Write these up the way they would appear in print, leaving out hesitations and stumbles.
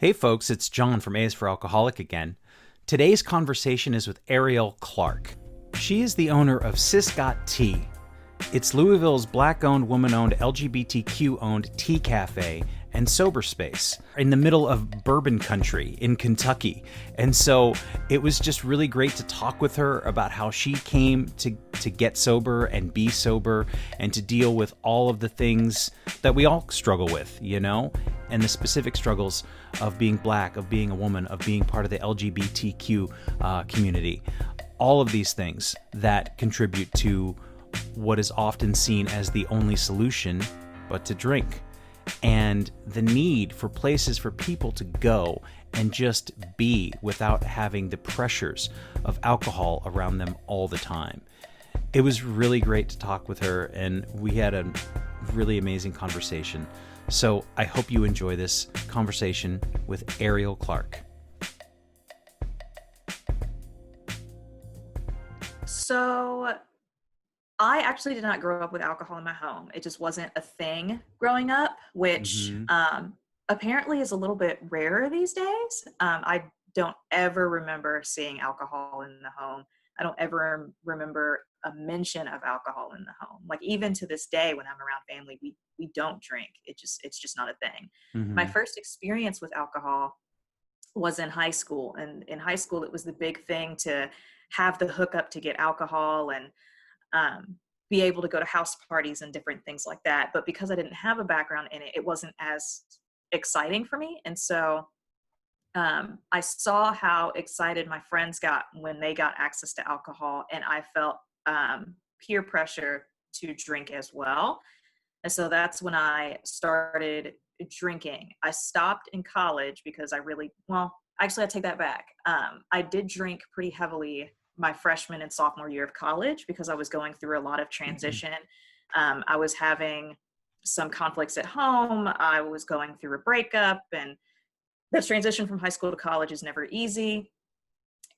Hey folks, it's John from A is for Alcoholic again. Today's conversation is with Arielle Clark. She is the owner of Sis Got Tea. It's Louisville's black-owned, woman-owned, LGBTQ-owned tea cafe and sober space in the middle of bourbon country in Kentucky. And so it was just really great to talk with her about how she came to get sober and be sober and to deal with all of the things that we all struggle with, you know, and the specific struggles of being black, of being a woman, of being part of the LGBTQ community. All of these things that contribute to what is often seen as the only solution, but to drink. And the need for places for people to go and just be without having the pressures of alcohol around them all the time. It was really great to talk with her, and we had a really amazing conversation. So I hope you enjoy this conversation with Arielle Clark. So I actually did not grow up with alcohol in my home. It just wasn't a thing growing up, which apparently is a little bit rarer these days. I don't ever remember seeing alcohol in the home. I don't ever remember a mention of alcohol in the home. Like even to this day, when I'm around family, we don't drink. It's just not a thing. My first experience with alcohol was in high school, and in high school, it was the big thing to have the hookup to get alcohol and be able to go to house parties and different things like that. But because I didn't have a background in it, it wasn't as exciting for me. And so I saw how excited my friends got when they got access to alcohol, and I felt peer pressure to drink as well. And so that's when I started drinking. I stopped in college because actually I take that back. I did drink pretty heavily my freshman and sophomore year of college because I was going through a lot of transition. I was having some conflicts at home. I was going through a breakup, and the transition from high school to college is never easy.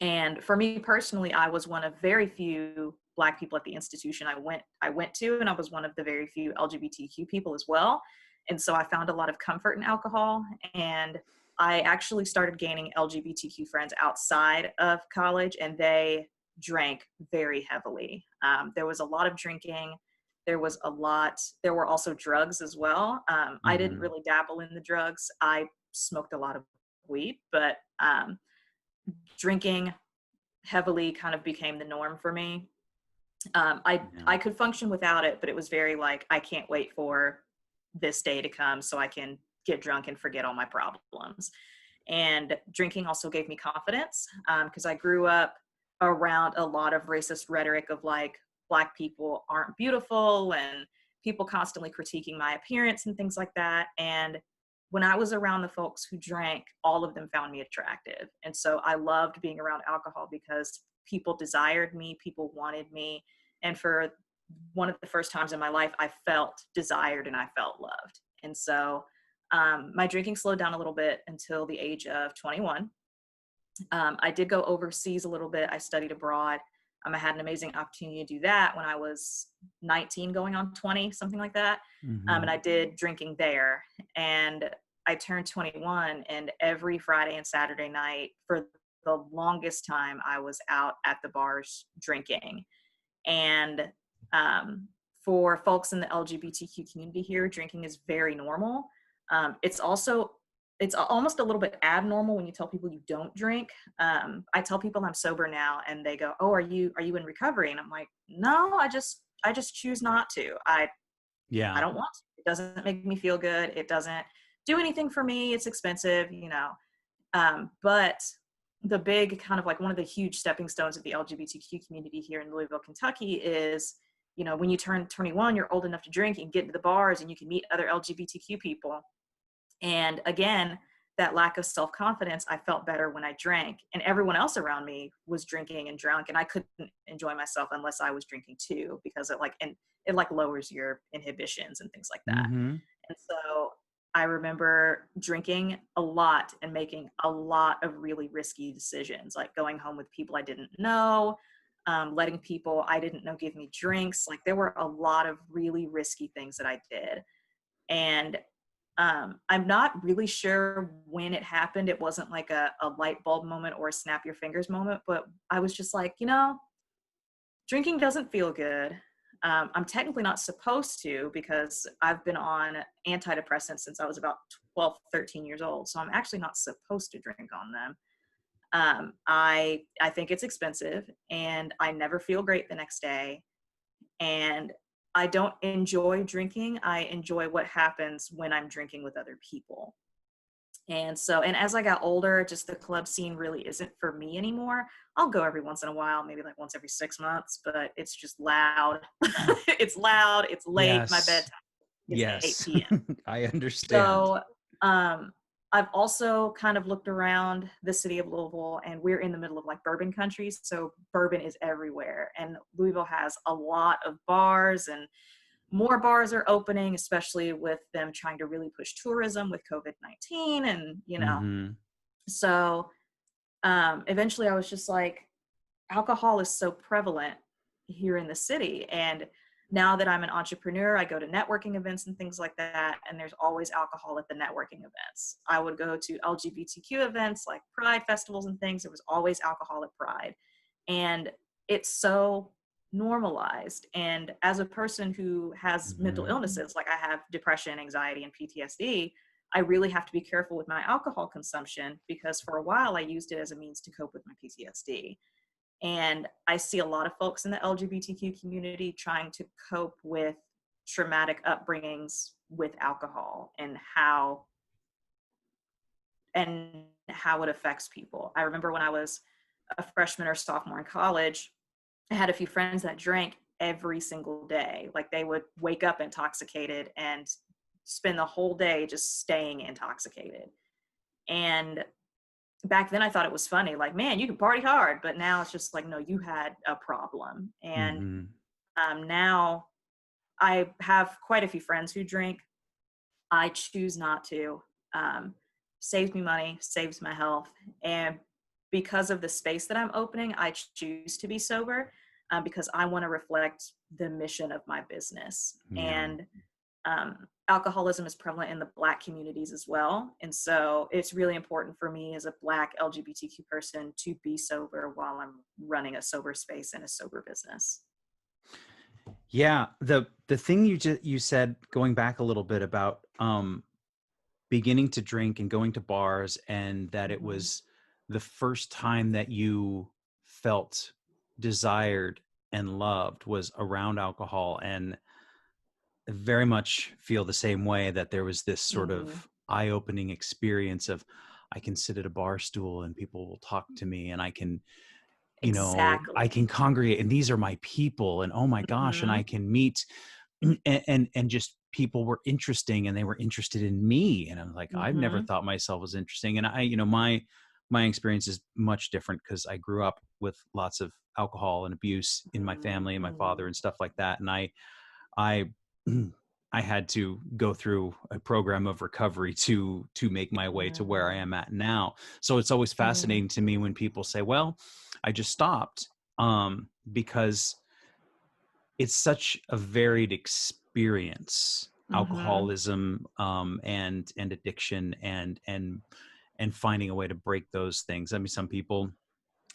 And for me personally, I was one of very few Black people at the institution I went to, and I was one of the very few LGBTQ people as well. And so I found a lot of comfort in alcohol, and I actually started gaining LGBTQ friends outside of college, and they drank very heavily. There was a lot of drinking. There were also drugs as well. I didn't really dabble in the drugs. I smoked a lot of weed, but drinking heavily kind of became the norm for me. I could function without it, but it was very like, I can't wait for this day to come so I can get drunk and forget all my problems. And drinking also gave me confidence because I grew up around a lot of racist rhetoric of like, Black people aren't beautiful and people constantly critiquing my appearance and things like that. And when I was around the folks who drank, all of them found me attractive. And so I loved being around alcohol because people desired me, people wanted me. And for one of the first times in my life, I felt desired and I felt loved. And so my drinking slowed down a little bit until the age of 21. I did go overseas a little bit. I studied abroad. I had an amazing opportunity to do that when I was 19 going on 20, something like that. And I did drinking there. And I turned 21, and every Friday and Saturday night for the longest time, I was out at the bars drinking. And for folks in the LGBTQ community here, drinking is very normal. It's almost a little bit abnormal when you tell people you don't drink. I tell people I'm sober now, and they go, "Oh, are you in recovery?" And I'm like, "No, I just choose not to. I don't want to. It doesn't make me feel good. It doesn't do anything for me. It's expensive, you know." But the big kind of like one of the huge stepping stones of the LGBTQ community here in Louisville, Kentucky is, you know, when you turn 21, you're old enough to drink and get into the bars and you can meet other LGBTQ people. And again, that lack of self-confidence, I felt better when I drank, and everyone else around me was drinking and drunk, and I couldn't enjoy myself unless I was drinking too, because it lowers your inhibitions and things like that. And so I remember drinking a lot and making a lot of really risky decisions, like going home with people I didn't know, letting people I didn't know give me drinks. Like there were a lot of really risky things that I did. And I'm not really sure when it happened. It wasn't like a light bulb moment or a snap your fingers moment, but I was just like, drinking doesn't feel good. I'm technically not supposed to because I've been on antidepressants since I was about 12, 13 years old. So I'm actually not supposed to drink on them. I think it's expensive and I never feel great the next day. And I don't enjoy drinking. I enjoy what happens when I'm drinking with other people. And so, and as I got older, just the club scene really isn't for me anymore. I'll go every once in a while, maybe like once every 6 months, but it's just loud. It's loud. It's late. My Yes. bedtime is at 8 Yes. p.m. I understand. So, I've also kind of looked around the city of Louisville, and we're in the middle of like bourbon country. So bourbon is everywhere. And Louisville has a lot of bars, and more bars are opening, especially with them trying to really push tourism with COVID-19. And, Mm-hmm. so eventually I was just like, alcohol is so prevalent here in the city. And now that I'm an entrepreneur, I go to networking events and things like that. And there's always alcohol at the networking events. I would go to LGBTQ events like Pride festivals and things. There was always alcohol at Pride. And it's so normalized. And as a person who has mental Mm-hmm. illnesses, like I have depression, anxiety, and PTSD, I really have to be careful with my alcohol consumption because for a while I used it as a means to cope with my PTSD. And I see a lot of folks in the LGBTQ community trying to cope with traumatic upbringings with alcohol and how it affects people. I remember when I was a freshman or sophomore in college, I had a few friends that drank every single day. Like they would wake up intoxicated and spend the whole day just staying intoxicated. And back then I thought it was funny, like, man, you can party hard. But now it's just like, no, you had a problem. And Mm-hmm. now I have quite a few friends who drink. I choose not to. Um, Saves me money, saves my health. And because of the space that I'm opening, I choose to be sober because I want to reflect the mission of my business. Yeah. And alcoholism is prevalent in the Black communities as well. And so it's really important for me as a Black LGBTQ person to be sober while I'm running a sober space and a sober business. Yeah. The thing you said, going back a little bit about beginning to drink and going to bars, and that it Mm-hmm. was the first time that you felt desired and loved was around alcohol. And I very much feel the same way, that there was this sort Mm-hmm. of eye-opening experience of, I can sit at a bar stool and people will talk to me, and I can, I Exactly. can congregate, and these are my people, and oh my gosh, and Mm-hmm. I can meet and just people were interesting, and they were interested in me, and I'm like, I've never Mm-hmm. thought myself as interesting. And my experience is much different because I grew up with lots of alcohol and abuse in my family and my Mm-hmm. father and stuff like that, and I I had to go through a program of recovery to make my way to where I Mm-hmm. am at now. So it's always fascinating to me when people say, "Well, I just stopped," because it's such a varied experience, Mm-hmm. alcoholism, and addiction, and finding a way to break those things. I mean, some people.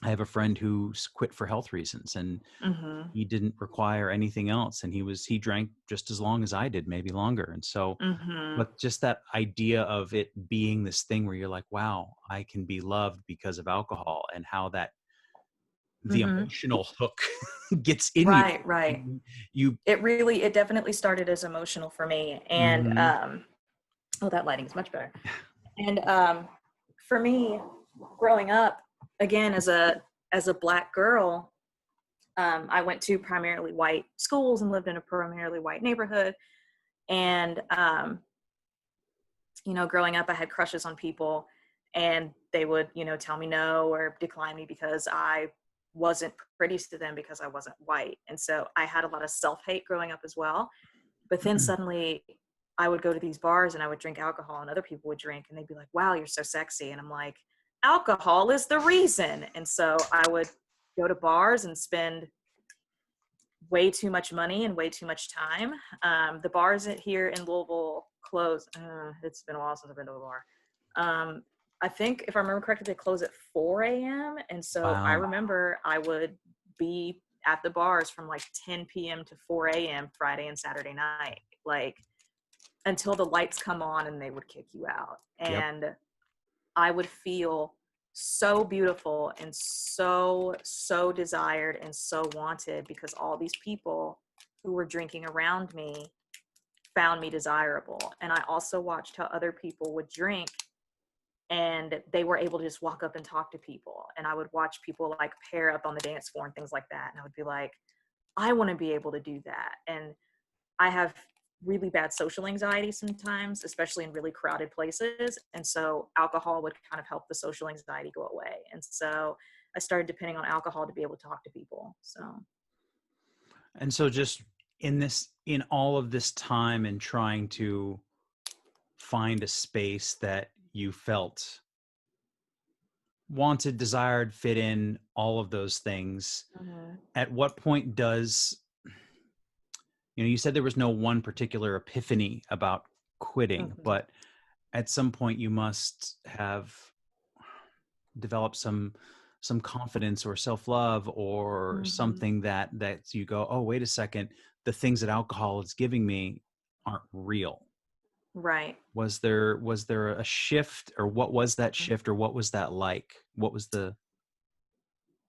I have a friend who's quit for health reasons, and Mm-hmm. he didn't require anything else, and he drank just as long as I did, maybe longer. And so, Mm-hmm. but just that idea of it being this thing where you're like, wow, I can be loved because of alcohol, and how that the Mm-hmm. emotional hook gets in you. Right, right. You It definitely started as emotional for me. And mhm. oh, that lighting is much better. And for me, growing up, again as a Black girl, I went to primarily white schools and lived in a primarily white neighborhood. And growing up, I had crushes on people, and they would, tell me no or decline me because I wasn't pretty to them because I wasn't white. And so I had a lot of self-hate growing up as well. But then suddenly I would go to these bars and I would drink alcohol, and other people would drink, and they'd be like, wow, you're so sexy. And I'm like, alcohol is the reason. And so I would go to bars and spend way too much money and way too much time. The bars here in Louisville close. It's been a while since I've been to a bar. I think if I remember correctly, they close at 4 a.m. And so I Wow. remember I would be at the bars from like 10 p.m. to 4 a.m. Friday and Saturday night, like until the lights come on and they would kick you out. Yep. And I would feel so beautiful and so desired and so wanted because all these people who were drinking around me found me desirable. And I also watched how other people would drink and they were able to just walk up and talk to people. And I would watch people like pair up on the dance floor and things like that. And I would be like, I want to be able to do that. And I have really bad social anxiety sometimes, especially in really crowded places. And so alcohol would kind of help the social anxiety go away. And so I started depending on alcohol to be able to talk to people. So. And so just in all of this time and trying to find a space that you felt wanted, desired, fit in, all of those things, at what point does, you said there was no one particular epiphany about quitting, but at some point you must have developed some confidence or self-love or something that you go, oh, wait a second, the things that alcohol is giving me aren't real. Right. Was there a shift, or what was that shift, or what was that like? What was the...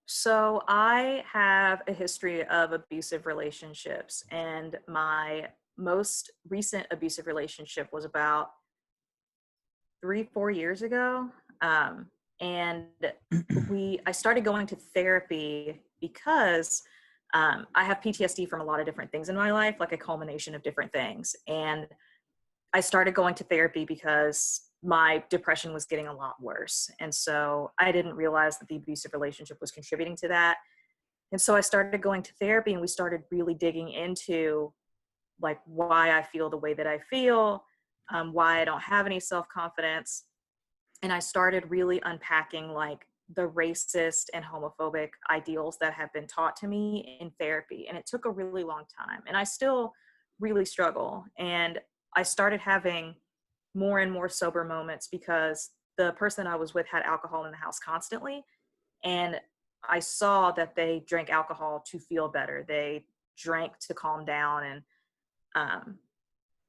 So I have a history of abusive relationships, and my most recent abusive relationship was about 3-4 years ago. And I started going to therapy because I have PTSD from a lot of different things in my life, like a culmination of different things. And I started going to therapy because my depression was getting a lot worse. And so I didn't realize that the abusive relationship was contributing to that. And so I started going to therapy, and we started really digging into like why I feel the way that I feel, why I don't have any self-confidence. And I started really unpacking like the racist and homophobic ideals that have been taught to me in therapy. And it took a really long time. And I still really struggle. And I started having more and more sober moments because the person I was with had alcohol in the house constantly. And I saw that they drank alcohol to feel better. They drank to calm down. And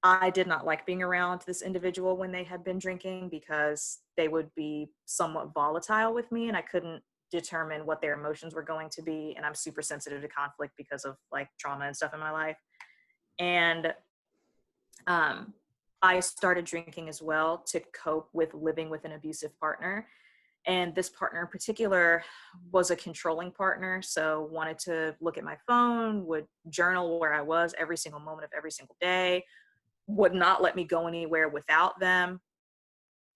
I did not like being around this individual when they had been drinking because they would be somewhat volatile with me, and I couldn't determine what their emotions were going to be. And I'm super sensitive to conflict because of like trauma and stuff in my life. And I started drinking as well to cope with living with an abusive partner. And this partner in particular was a controlling partner. So wanted to look at my phone, would journal where I was every single moment of every single day, would not let me go anywhere without them.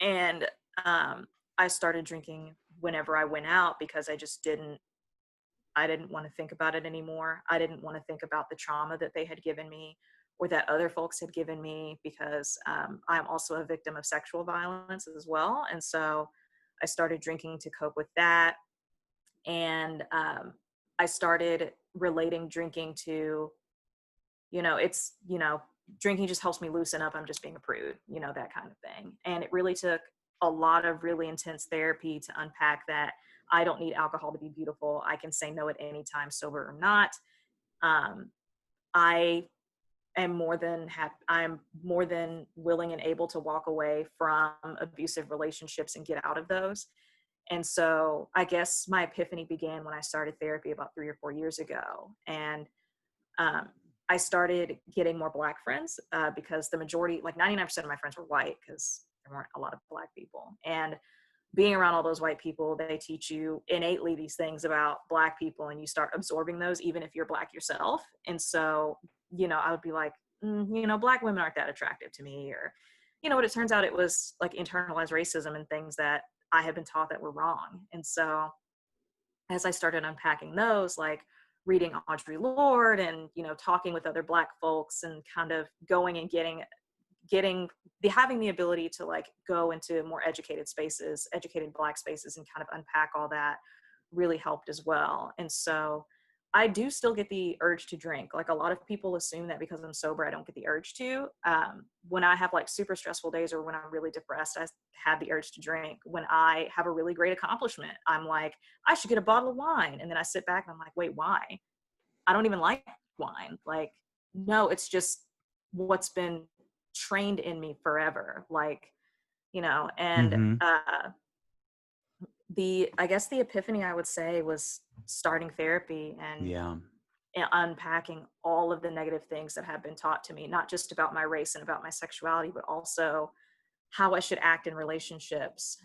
And I started drinking whenever I went out because I didn't want to think about it anymore. I didn't want to think about the trauma that they had given me or that other folks had given me, because I'm also a victim of sexual violence as well. And so I started drinking to cope with that. And I started relating drinking to, drinking just helps me loosen up. I'm just being a prude, that kind of thing. And it really took a lot of really intense therapy to unpack that I don't need alcohol to be beautiful. I can say no at any time, sober or not. I am I'm more than willing and able to walk away from abusive relationships and get out of those. And so I guess my epiphany began when I started therapy about 3 or 4 years ago. And I started getting more Black friends because the majority, like 99% of my friends were white because there weren't a lot of Black people. And being around all those white people, they teach you innately these things about Black people, and you start absorbing those even if you're Black yourself. And so, I would be like, Black women aren't that attractive to me, or, but it turns out it was like internalized racism and things that I had been taught that were wrong. And so as I started unpacking those, like reading Audre Lorde and, talking with other Black folks and kind of going and having the ability to like go into more educated Black spaces and kind of unpack all that really helped as well. And so I do still get the urge to drink. Like a lot of people assume that because I'm sober, I don't get the urge to. When I have like super stressful days or when I'm really depressed, I have the urge to drink. When I have a really great accomplishment, I'm like, I should get a bottle of wine. And then I sit back and I'm like, wait, why? I don't even like wine. Like, no, it's just what's been trained in me forever. Like, and Mm-hmm. I guess the epiphany I would say was starting therapy and Yeah. unpacking all of the negative things that have been taught to me, not just about my race and about my sexuality, but also how I should act in relationships.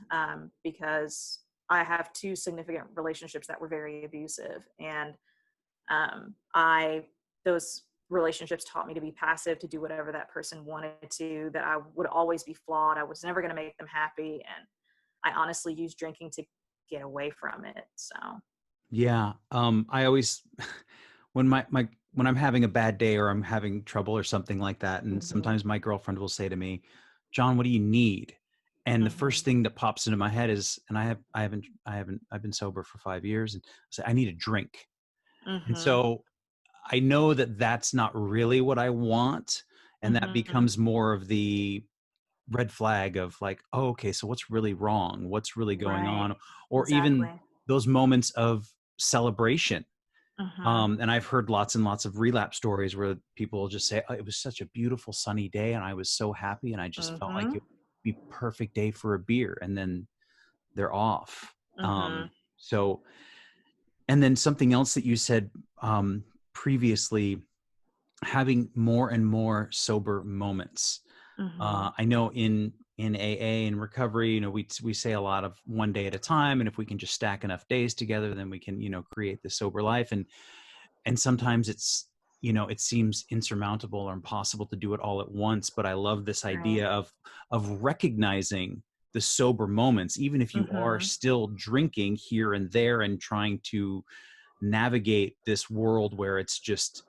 Because I have 2 significant relationships that were very abusive, and those relationships taught me to be passive, to do whatever that person wanted to, that I would always be flawed. I was never going to make them happy. And I honestly used drinking to get away from it. So, Yeah. I always, when when I'm having a bad day or I'm having trouble or something like that, and hmm sometimes my girlfriend will say to me, John, what do you need? And the first hmm thing that pops into my head is, and I've been sober for 5 years, and I say, I need a drink. And hmm so I know that that's not really what I want. And that hmm becomes more of the red flag of like, oh, okay, so what's really wrong? What's really going Right. on? Or even Exactly. those moments of celebration. hmm And I've heard lots and lots of relapse stories where people just say, oh, it was such a beautiful sunny day and I was so happy and I just felt like hmm it would be perfect day for a beer. And then they're off. hmm So, and then something else that you said previously, having more and more sober moments. hmm I know in AA and recovery, we say a lot of one day at a time, and if we can just stack enough days together, then we can create this sober life. And sometimes it seems insurmountable or impossible to do it all at once. But I love this Right. idea of recognizing the sober moments, even if you are hmm still drinking here and there and trying to navigate this world where it's just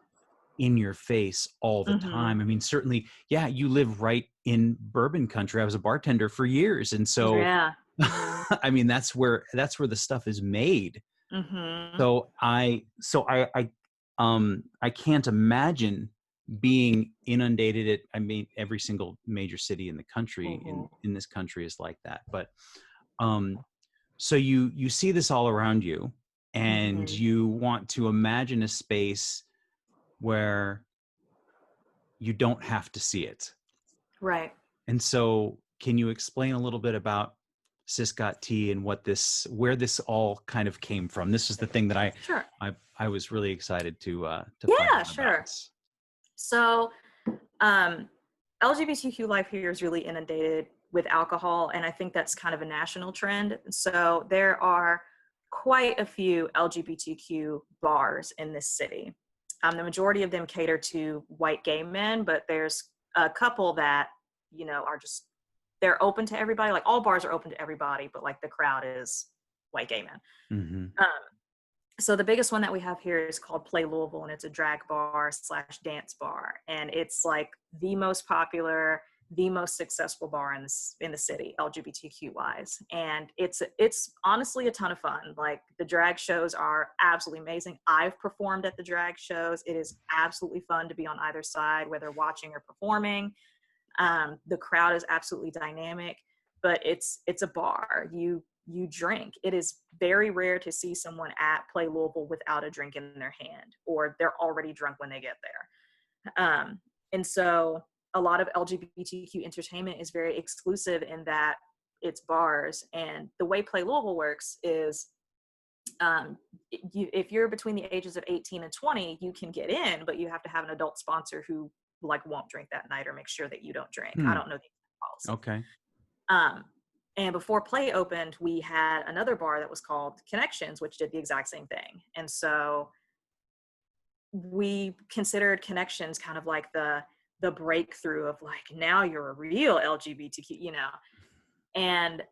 in your face all the hmm time. I mean, certainly, yeah, you live right in bourbon country. I was a bartender for years. And so, Yeah. hmm I mean, that's where the stuff is made. hmm So I can't imagine being inundated at, I mean, every single major city in the country hmm in this country is like that. But um so you see this all around you and hmm you want to imagine a space where you don't have to see it. Right. And so can you explain a little bit about Sis Got Tea and where this all kind of came from? This is the thing that Sure. I was really excited to find Yeah, out about. sure. So, um, LGBTQ life here is really inundated with alcohol, and I think that's kind of a national trend. So there are quite a few LGBTQ bars in this city. The majority of them cater to white gay men, but there's a couple that, are just, they're open to everybody. Like all bars are open to everybody, but like the crowd is white gay men. Mm-hmm. Um, so the biggest one that we have here is called Play Louisville, and it's a drag bar / dance bar, and it's like the most popular, the most successful bar in the city, LGBTQ wise, and it's honestly a ton of fun. Like the drag shows are absolutely amazing. I've performed at the drag shows. It is absolutely fun to be on either side, whether watching or performing. The crowd is absolutely dynamic, but it's a bar. You drink. It is very rare to see someone at Play Louisville without a drink in their hand, or they're already drunk when they get there. And so a lot of LGBTQ entertainment is very exclusive in that it's bars. And the way Play Louisville works is if you're between the ages of 18 and 20, you can get in, but you have to have an adult sponsor who like won't drink that night or make sure that you don't drink. I Hmm. don't know the policy. Okay. Um, and before Play opened, we had another bar that was called Connections, which did the exact same thing. And so we considered Connections kind of like the breakthrough of like, now you're a real LGBTQ, and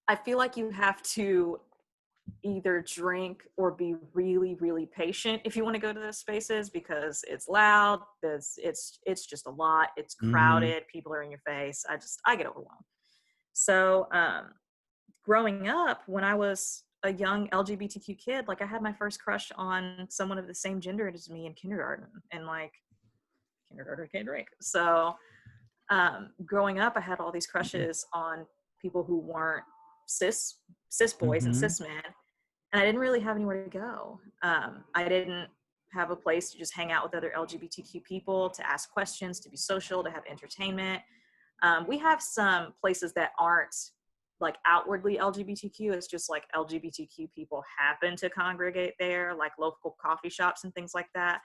I feel like you have to either drink or be really, really patient if you want to go to those spaces, because it's loud, it's just a lot, it's Mm-hmm. crowded, people are in your face. I get overwhelmed. So growing up, when I was a young LGBTQ kid, like I had my first crush on someone of the same gender as me in kindergarten, and like kindergarten can't drink. So growing up, I had all these crushes on people who weren't cis boys and cis men, and I didn't really have anywhere to go. I didn't have a place to just hang out with other LGBTQ people, to ask questions, to be social, to have entertainment. We have some places that aren't like outwardly LGBTQ. It's just like LGBTQ people happen to congregate there, like local coffee shops and things like that.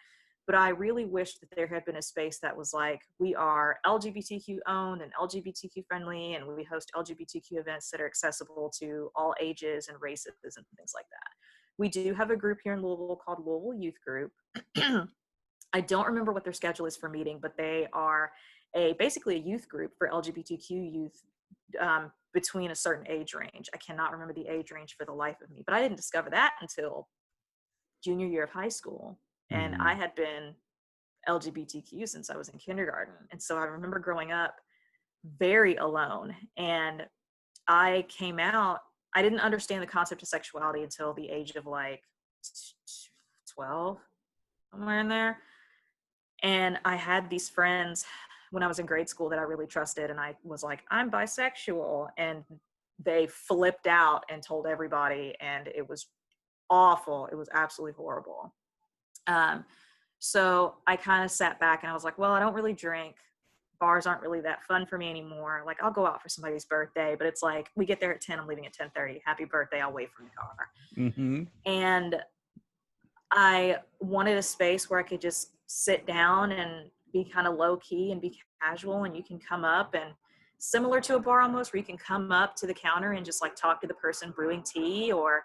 But I really wish that there had been a space that was like, we are LGBTQ-owned and LGBTQ friendly, and we host LGBTQ events that are accessible to all ages and races and things like that. We do have a group here in Louisville called Louisville Youth Group. I don't remember what their schedule is for meeting, but they are basically a youth group for LGBTQ youth between a certain age range. I cannot remember the age range for the life of me, but I didn't discover that until junior year of high school. And I had been LGBTQ since I was in kindergarten. And so I remember growing up very alone. And I came out, I didn't understand the concept of sexuality until the age of like 12, somewhere in there. And I had these friends when I was in grade school that I really trusted. And I was like, I'm bisexual. And they flipped out and told everybody. And it was awful. It was absolutely horrible. So I kind of sat back and I was like, well, I don't really drink. Bars aren't really that fun for me anymore. Like, I'll go out for somebody's birthday, but it's like, we get there at 10, I'm leaving at 10:30. Happy birthday, I'll wait from the car. And I wanted a space where I could just sit down and be kind of low key and be casual, and you can come up, and similar to a bar almost, where you can come up to the counter and just like talk to the person brewing tea, or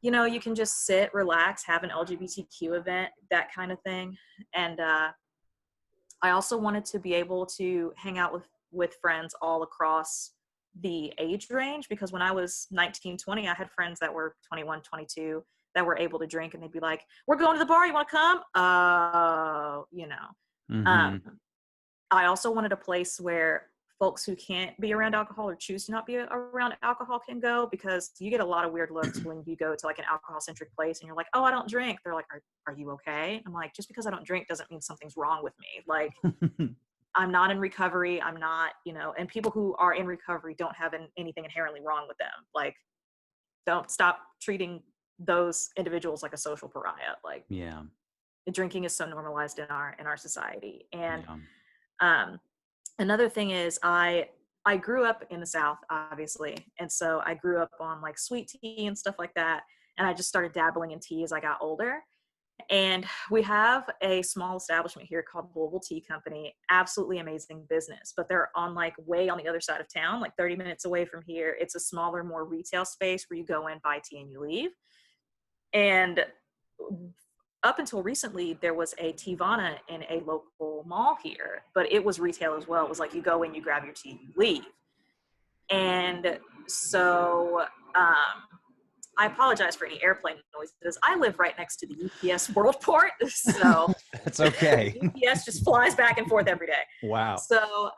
you know, you can just sit, relax, have an LGBTQ event, that kind of thing. And I also wanted to be able to hang out with friends all across the age range, because when I was 19, 20, I had friends that were 21, 22 that were able to drink, and they'd be like, we're going to the bar, you want to come? You know. I also wanted a place where folks who can't be around alcohol or choose to not be around alcohol can go, because you get a lot of weird looks when you go to like an alcohol-centric place and you're like, oh, I don't drink. They're like, are you okay? I'm like, just because I don't drink doesn't mean something's wrong with me. Like, I'm not in recovery. I'm not, you know, and people who are in recovery don't have anything inherently wrong with them. Like, don't stop treating those individuals like a social pariah. Like, Yeah. Drinking is so normalized in our society. And another thing is I grew up in the South, obviously. And so I grew up on like sweet tea and stuff like that. And I just started dabbling in tea as I got older. And we have a small establishment here called Louisville Tea Company. Absolutely amazing business. But they're on like way on the other side of town, like 30 minutes away from here. It's a smaller, more retail space where you go in, buy tea, and you leave. And up until recently, there was a Teavana in a local mall here, but it was retail as well. It was like, you go in, you grab your tea, you leave. And so I apologize for any airplane noises. I live right next to the UPS Worldport, so that's okay. UPS just flies back and forth every day. Wow. So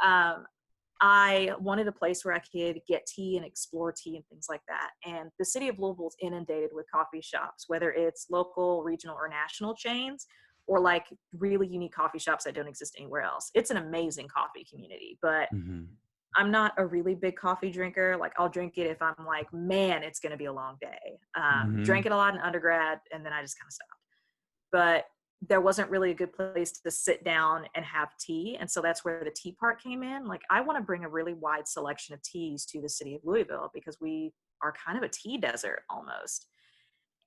I wanted a place where I could get tea and explore tea and things like that. And the city of Louisville is inundated with coffee shops, whether it's local, regional, or national chains, or like really unique coffee shops that don't exist anywhere else. It's an amazing coffee community, but I'm not a really big coffee drinker. Like, I'll drink it if I'm like, man, it's going to be a long day. Drank it a lot in undergrad, and then I just kind of stopped. But there wasn't really a good place to sit down and have tea. And so that's where the tea part came in. Like, I want to bring a really wide selection of teas to the city of Louisville, because we are kind of a tea desert almost.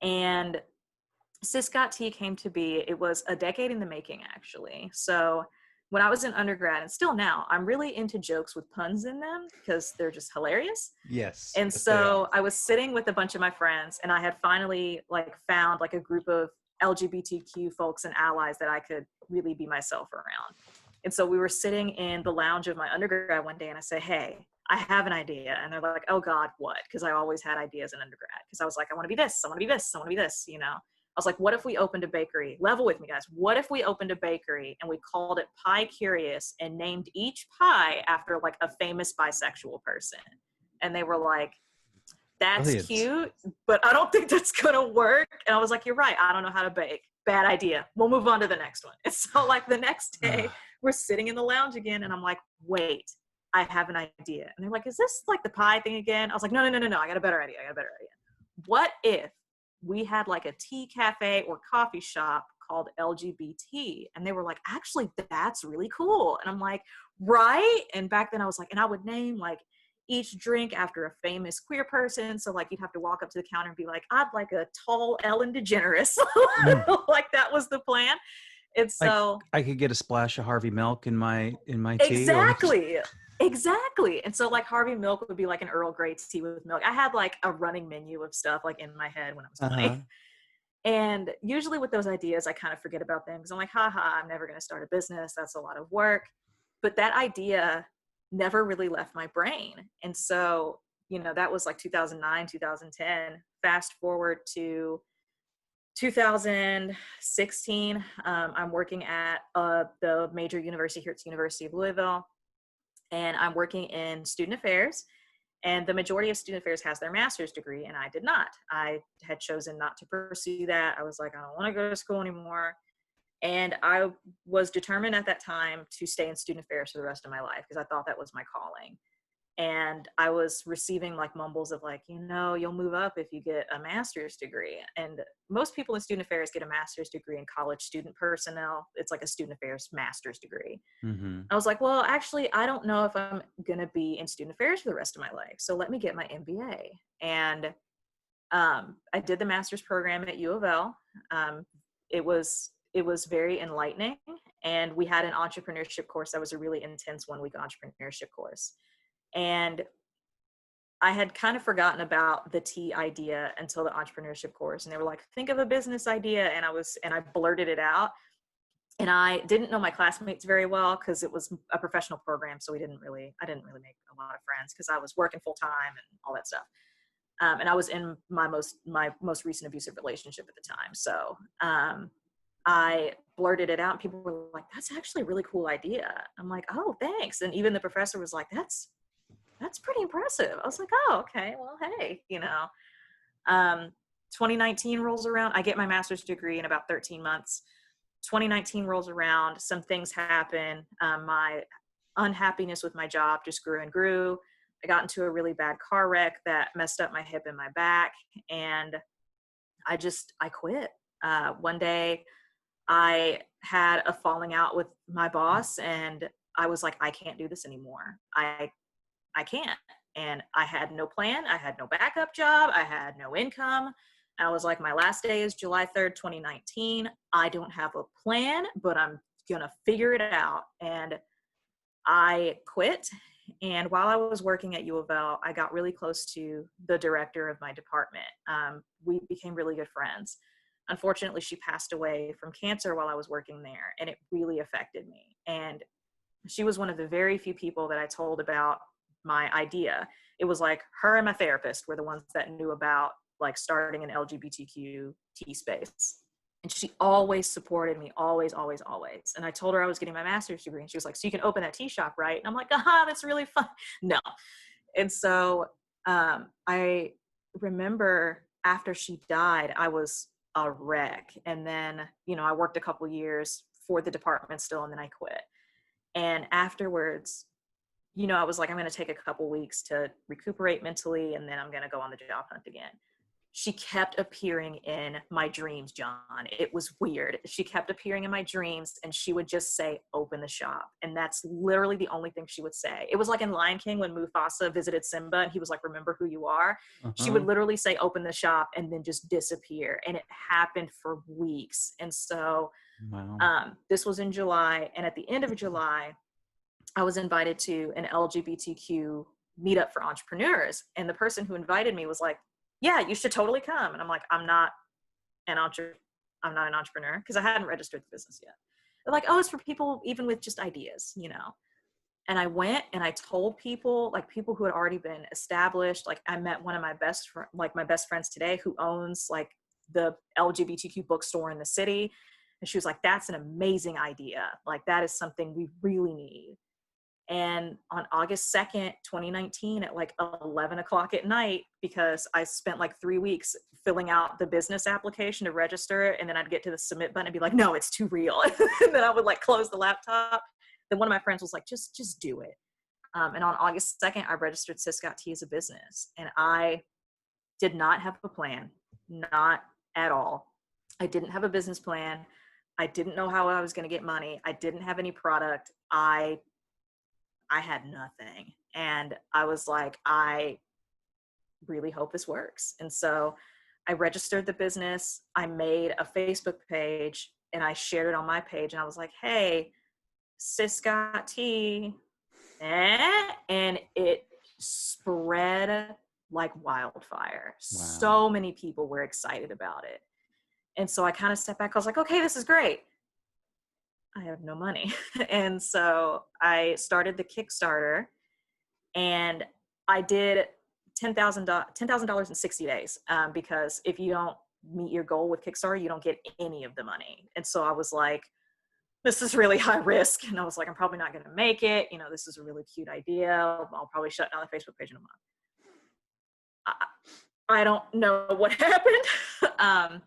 And Sis Got Tea came to be, it was a decade in the making, actually. So when I was in undergrad, and still now, I'm really into jokes with puns in them because they're just hilarious. Yes. And so I was sitting with a bunch of my friends, and I had finally like found like a group of LGBTQ folks and allies that I could really be myself around. And so we were sitting in the lounge of my undergrad one day, and I said, hey, I have an idea. And they're like, oh God, what? Because I always had ideas in undergrad. Because I was like, I want to be this, I want to be this, I want to be this, you know. I was like, what if we opened a bakery? Level with me, guys. What if we opened a bakery and we called it Pie Curious and named each pie after like a famous bisexual person? And they were like, That's Brilliant. cute, but I don't think that's going to work. And I was like, you're right. I don't know how to bake. Bad idea. We'll move on to the next one. And so like the next day we're sitting in the lounge again and I'm like, wait, I have an idea. And they're like, is this like the pie thing again? I was like, no. I got a better idea. What if we had like a tea cafe or coffee shop called LGBT? And they were like, actually, that's really cool. And I'm like, right. And back then I was like, and I would name like each drink after a famous queer person. So like you'd have to walk up to the counter and be like, I'd like a tall Ellen DeGeneres. Like that was the plan. And so I could get a splash of Harvey milk in my tea. Exactly. And so like Harvey milk would be like an Earl Grey tea with milk. I had like a running menu of stuff like in my head when I was 20. And usually with those ideas, I kind of forget about them because I'm like, I'm never going to start a business. That's a lot of work. But that idea never really left my brain. And so, you know, that was like 2009, 2010. Fast forward to 2016, I'm working at the major university here. It's University of Louisville. And I'm working in student affairs. And the majority of student affairs has their master's degree, and I did not. I had chosen not to pursue that. I was like, I don't want to go to school anymore. And I was determined at that time to stay in student affairs for the rest of my life because I thought that was my calling. And I was receiving like mumbles of like, you know, you'll move up if you get a master's degree. And most people in student affairs get a master's degree in college student personnel. It's like a student affairs master's degree. I was like, well, actually, I don't know if I'm going to be in student affairs for the rest of my life. So let me get my MBA. And I did the master's program at U of L. It was very enlightening. And we had an entrepreneurship course that was a really intense 1-week entrepreneurship course. And I had kind of forgotten about the tea idea until the entrepreneurship course. And they were like, think of a business idea. And I blurted it out. And I didn't know my classmates very well because it was a professional program. So I didn't really make a lot of friends because I was working full time and all that stuff. And I was in my most recent abusive relationship at the time. So I blurted it out and people were like, that's actually a really cool idea. I'm like, oh, thanks. And even the professor was like, that's pretty impressive. I was like, oh, okay, well, hey, you know. 2019 rolls around. I get my master's degree in about 13 months. 2019 rolls around. Some things happen. My unhappiness with my job just grew and grew. I got into a really bad car wreck that messed up my hip and my back. And I quit. One day I had a falling out with my boss and I was like, I can't do this anymore. I can't. And I had no plan. I had no backup job. I had no income. I was like, my last day is July 3rd, 2019. I don't have a plan, but I'm going to figure it out. And I quit. And while I was working at U of L, I got really close to the director of my department. We became really good friends. Unfortunately, she passed away from cancer while I was working there, and it really affected me. And she was one of the very few people that I told about my idea. It was like her and my therapist were the ones that knew about like starting an LGBTQ tea space. And she always supported me, always. And I told her I was getting my master's degree and she was like, so you can open that tea shop, right? And I'm like, that's really fun. No. And so I remember after she died, I was a wreck. And then, you know, I worked a couple years for the department still, and then I quit. And afterwards, you know, I was like, I'm going to take a couple weeks to recuperate mentally, and then I'm going to go on the job hunt again. She kept appearing in my dreams, John. It was weird. She kept appearing in my dreams, and she would just say, open the shop. And that's literally the only thing she would say. It was like in Lion King when Mufasa visited Simba, and he was like, remember who you are. She would literally say, open the shop, and then just disappear. And it happened for weeks. And so this was in July. And at the end of July, I was invited to an LGBTQ meetup for entrepreneurs. And the person who invited me was like, yeah, you should totally come. And I'm like, I'm not an entrepreneur because I hadn't registered the business yet. They're like, oh, it's for people even with just ideas, you know. And I went and I told people, like people who had already been established. Like I met one of my best friends today who owns like the LGBTQ bookstore in the city. And she was like, that's an amazing idea. Like that is something we really need. And on August 2nd, 2019, at like 11 o'clock at night, because I spent like 3 weeks filling out the business application to register, and then I'd get to the submit button and be like, no, it's too real. And then I would like close the laptop. Then one of my friends was like, just do it. And on August 2nd, I registered Sis Got Tea as a business. And I did not have a plan, not at all. I didn't have a business plan. I didn't know how I was going to get money. I didn't have any product. I had nothing. And I was like, I really hope this works. And so I registered the business. I made a Facebook page and I shared it on my page. And I was like, hey, Sis Got Tea. And it spread like wildfire. Wow. So many people were excited about it. And so I kind of stepped back. I was like, okay, this is great. I have no money. And so I started the Kickstarter, and I did $10,000 in 60 days, because if you don't meet your goal with Kickstarter, you don't get any of the money. And so I was like, this is really high risk. And I was like, I'm probably not going to make it. You know, this is a really cute idea. I'll probably shut down the Facebook page in a month. I don't know what happened.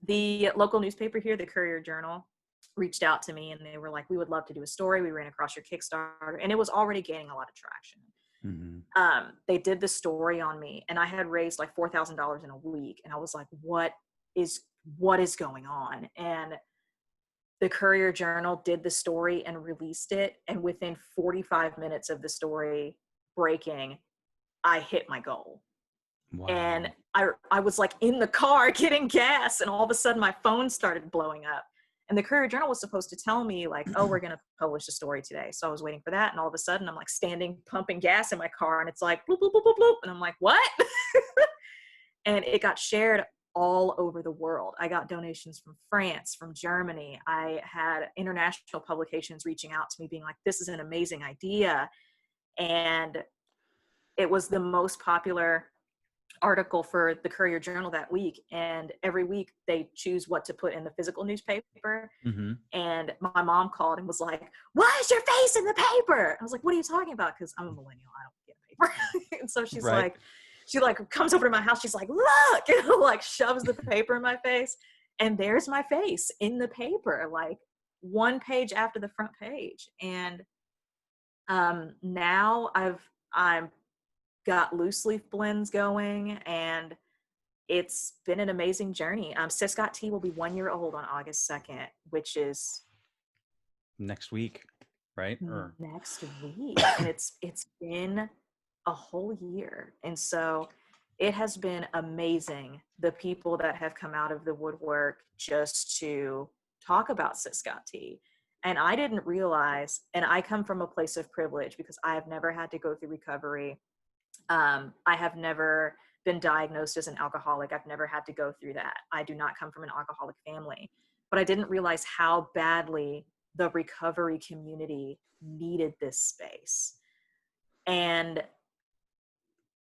The local newspaper here, the Courier-Journal, reached out to me and they were like, we would love to do a story. We ran across your Kickstarter, and it was already gaining a lot of traction. Mm-hmm. They did the story on me, and I had raised like $4,000 in a week. And I was like, what is going on? And the Courier-Journal did the story and released it. And within 45 minutes of the story breaking, I hit my goal. Wow. And I was like in the car getting gas, and all of a sudden my phone started blowing up. And the Courier-Journal was supposed to tell me like, oh, we're going to publish a story today. So I was waiting for that. And all of a sudden I'm like standing, pumping gas in my car, and it's like, bloop, bloop, bloop, bloop, bloop. And I'm like, what? And it got shared all over the world. I got donations from France, from Germany. I had international publications reaching out to me being like, this is an amazing idea. And it was the most popular article for the Courier-Journal that week. And every week they choose what to put in the physical newspaper. Mm-hmm. And my mom called and was like, why is your face in the paper? I was like, what are you talking about? Because I'm a millennial, I don't get paper. And so she's like, she like comes over to my house. She's like, look, and like shoves the paper in my face. And there's my face in the paper, like one page after the front page. And now I'm got loose leaf blends going, and it's been an amazing journey. Sis Got Tea will be 1 year old on August 2nd, which is next week, right? Or next week. And it's been a whole year. And so it has been amazing, the people that have come out of the woodwork just to talk about Sis Got Tea. And I didn't realize, and I come from a place of privilege because I have never had to go through recovery. I have never been diagnosed as an alcoholic. I've never had to go through that. I do not come from an alcoholic family, but I didn't realize how badly the recovery community needed this space. And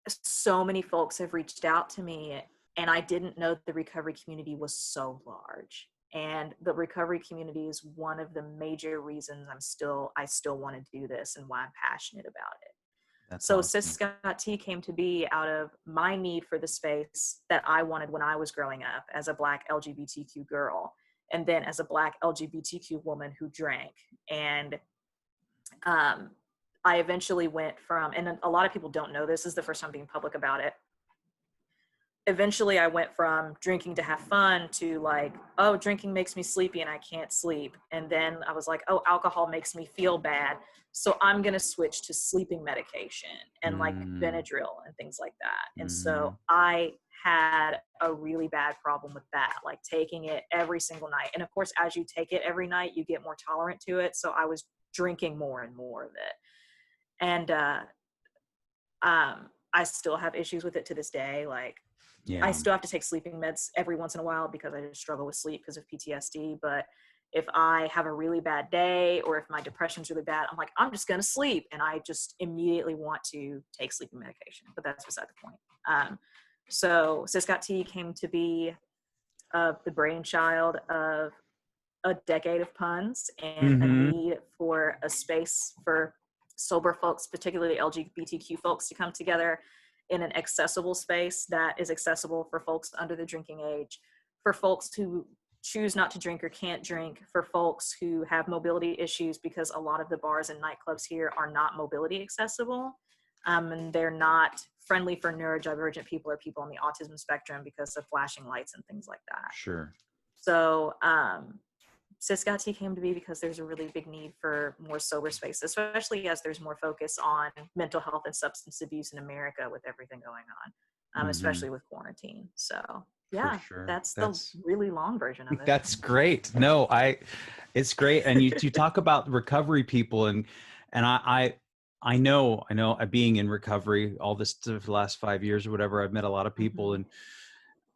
so many folks have reached out to me, and I didn't know the recovery community was so large. And the recovery community is one of the major reasons I still want to do this and why I'm passionate about it. That's so awesome. Sis Got Tea came to be out of my need for the space that I wanted when I was growing up as a Black LGBTQ girl, and then as a Black LGBTQ woman who drank. And I eventually went from, and a lot of people don't know this is the first time being public about it. Eventually I went from drinking to have fun to like, oh, drinking makes me sleepy and I can't sleep. And then I was like, oh, alcohol makes me feel bad. So I'm going to switch to sleeping medication and like Benadryl and things like that. And so I had a really bad problem with that, like taking it every single night. And of course, as you take it every night, you get more tolerant to it. So I was drinking more and more of it. And I still have issues with it to this day. Like, I still have to take sleeping meds every once in a while because I just struggle with sleep because of PTSD. But if I have a really bad day or if my depression's really bad, I'm like, I'm just going to sleep. And I just immediately want to take sleeping medication. But that's beside the point. So Sis Got Tea came to be the brainchild of a decade of puns and a need for a space for sober folks, particularly LGBTQ folks, to come together in an accessible space that is accessible for folks under the drinking age, for folks who choose not to drink or can't drink, for folks who have mobility issues, because a lot of the bars and nightclubs here are not mobility accessible. And they're not friendly for neurodivergent people or people on the autism spectrum because of flashing lights and things like that. Sure. So Sis Got Tea came to be because there's a really big need for more sober space, especially as there's more focus on mental health and substance abuse in America with everything going on, especially with quarantine. So yeah, sure. that's the really long version of it. That's great. No, it's great. And you talk about recovery people, and I know being in recovery all this for the last 5 years or whatever, I've met a lot of people, and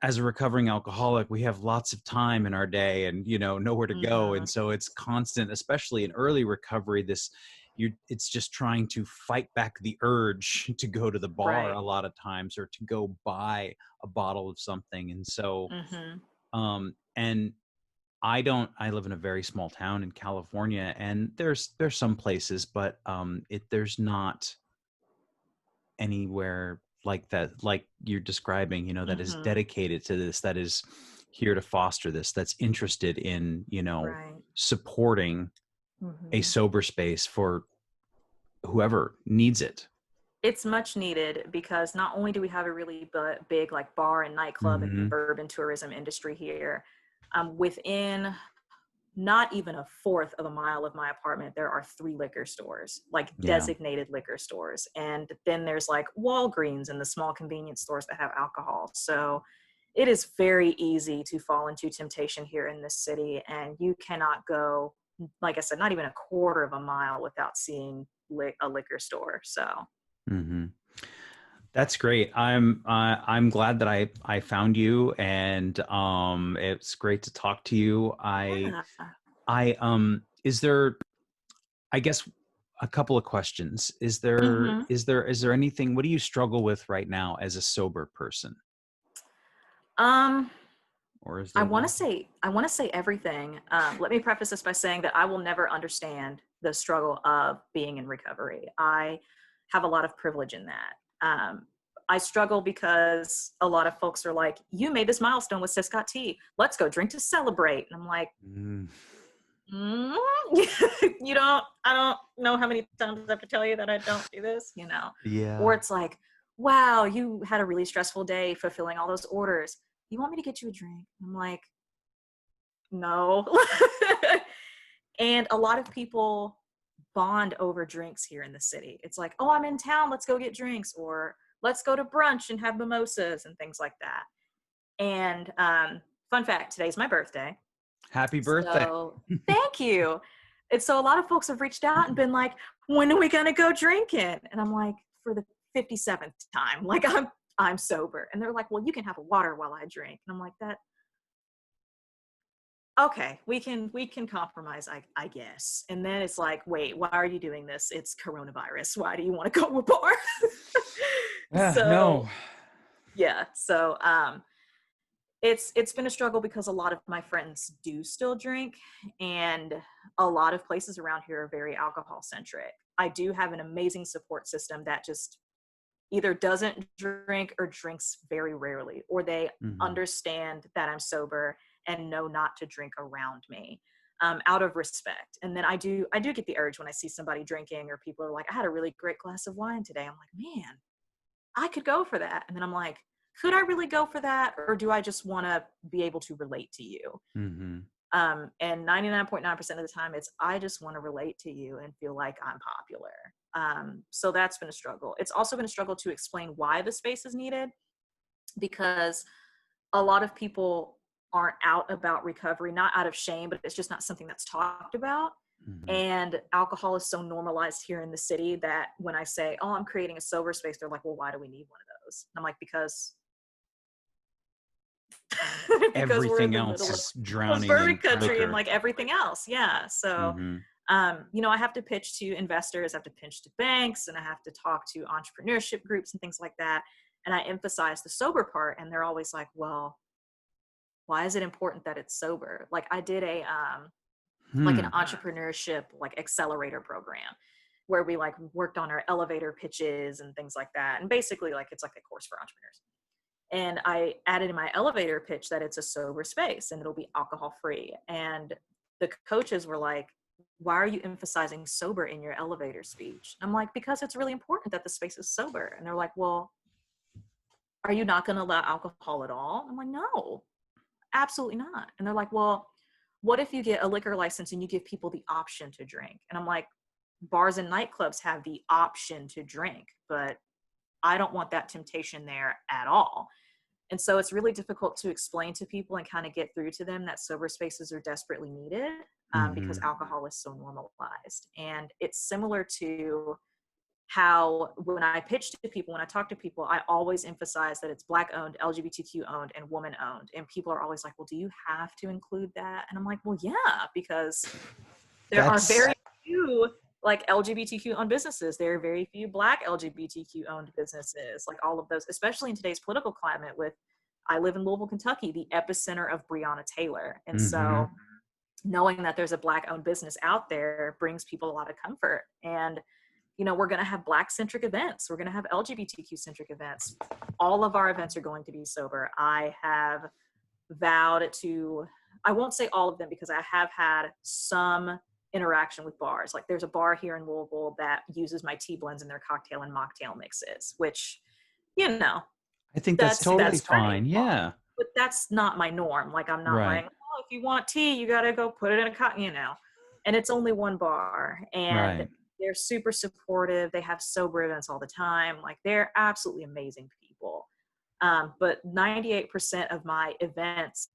as a recovering alcoholic, we have lots of time in our day and, nowhere to go. And so it's constant, especially in early recovery, it's just trying to fight back the urge to go to the bar a lot of times, or to go buy a bottle of something. And so, and I live in a very small town in California, and there's some places, but there's not anywhere like that, like you're describing, that is dedicated to this, that is here to foster this, that's interested in, supporting a sober space for whoever needs it. It's much needed, because not only do we have a really big like bar and nightclub and urban tourism industry here, within not even a fourth of a mile of my apartment, there are 3 liquor stores, like designated liquor stores. And then there's like Walgreens and the small convenience stores that have alcohol. So it is very easy to fall into temptation here in this city. And you cannot go, like I said, not even a quarter of a mile without seeing a liquor store. So. That's great. I'm glad that I found you, and it's great to talk to you. Is there, I guess, a couple of questions. Is there anything, what do you struggle with right now as a sober person? Or is there I want to say everything. Let me preface this by saying that I will never understand the struggle of being in recovery. I have a lot of privilege in that. I struggle because a lot of folks are like, you made this milestone with Sis Got Tea. Let's go drink to celebrate. And I'm like, I don't know how many times I have to tell you that I don't do this, Yeah. Or it's like, wow, you had a really stressful day fulfilling all those orders. You want me to get you a drink? I'm like, no. And a lot of people bond over drinks here in the city. It's like, oh, I'm in town, let's go get drinks, or let's go to brunch and have mimosas and things like that. And fun fact, today's my birthday. Happy birthday. So, thank you. And so a lot of folks have reached out and been like, when are we going to go drinking? And I'm like, for the 57th time, like I'm sober. And they're like, well, you can have a water while I drink. And I'm like, okay, we can compromise, I guess. And then it's like, wait, why are you doing this? It's coronavirus. Why do you want to go to a bar? No. Yeah. So it's been a struggle because a lot of my friends do still drink, and a lot of places around here are very alcohol centric. I do have an amazing support system that just either doesn't drink or drinks very rarely, or they understand that I'm sober and know not to drink around me, out of respect. And then I do get the urge when I see somebody drinking, or people are like, I had a really great glass of wine today. I'm like, man, I could go for that. And then I'm like, could I really go for that? Or do I just want to be able to relate to you? And 99.9% of the time, it's, I just want to relate to you and feel like I'm popular. So that's been a struggle. It's also been a struggle to explain why the space is needed, because a lot of people aren't out about recovery, not out of shame, but it's just not something that's talked about. And alcohol is so normalized here in the city that when I say, oh, I'm creating a sober space, they're like, well, why do we need one of those? And I'm like, because everything else is drowning in country liquor. And like everything else. Yeah. So, I have to pitch to investors, I have to pitch to banks, and I have to talk to entrepreneurship groups and things like that. And I emphasize the sober part, and they're always like, well, why is it important that it's sober? Like I did like an entrepreneurship, like accelerator program. where we like worked on our elevator pitches and things like that. And basically like, it's like a course for entrepreneurs. And I added in my elevator pitch that it's a sober space and it'll be alcohol free. And the coaches were like, why are you emphasizing sober in your elevator speech? I'm like, because it's really important that the space is sober. And they're like, well, are you not going to allow alcohol at all? I'm like, no, absolutely not. And they're like, well, what if you get a liquor license and you give people the option to drink? And I'm like, bars and nightclubs have the option to drink, but I don't want that temptation there at all. And so it's really difficult to explain to people and kind of get through to them that sober spaces are desperately needed because alcohol is so normalized. And it's similar to how when I pitch to people, when I talk to people, I always emphasize that it's Black owned, LGBTQ owned, and woman owned. And people are always like, well, do you have to include that? And I'm like, well, yeah, because there are very few like LGBTQ owned businesses. There are very few Black LGBTQ owned businesses, like all of those, especially in today's political climate with, I live in Louisville, Kentucky, the epicenter of Breonna Taylor. And so knowing that there's a Black owned business out there brings people a lot of comfort. And, you know, we're going to have Black centric events. We're going to have LGBTQ centric events. All of our events are going to be sober. I have vowed to, I won't say all of them because I have had some interaction with bars. Like there's a bar here in Louisville that uses my tea blends in their cocktail and mocktail mixes, which, you know, I think that's totally fine. Yeah. But that's not my norm. Like I'm not like, oh, if you want tea, you got to go put it in a cup, you know, and it's only one bar and they're super supportive. They have sober events all the time. Like they're absolutely amazing people. But 98% of my events